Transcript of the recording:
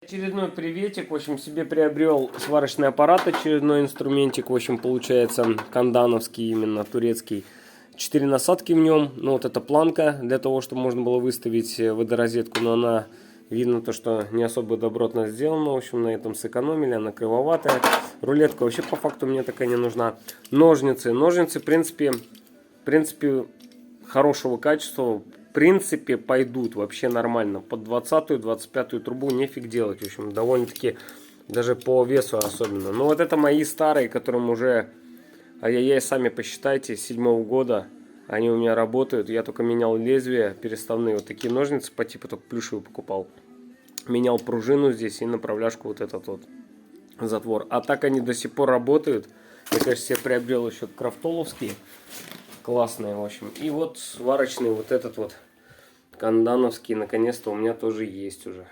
Очередной приветик, в общем, себе приобрел сварочный аппарат, очередной инструментик, в общем, получается кандановский, именно турецкий. 4 насадки в нем, ну вот эта планка, для того, чтобы можно было выставить водорозетку, но она, видно то, что не особо добротно сделана, в общем, на этом сэкономили, она кривоватая. Рулетка вообще по факту мне такая не нужна. Ножницы, в принципе, хорошего качества. В принципе, пойдут вообще нормально. Под 20-ю, 25-ю трубу нефиг делать. В общем, довольно-таки даже по весу особенно. Но вот это мои старые, которым уже, ай-яй-яй, сами посчитайте, 7-го года. Они у меня работают. Я только менял лезвия переставные. Вот такие ножницы по типу, только плюшевые покупал. Менял пружину здесь и направляшку вот этот вот затвор. А так они до сих пор работают. Я, конечно, себе приобрел еще крафтоловские. Классные, в общем. И вот сварочный вот этот вот кандановский, наконец-то у меня тоже есть уже.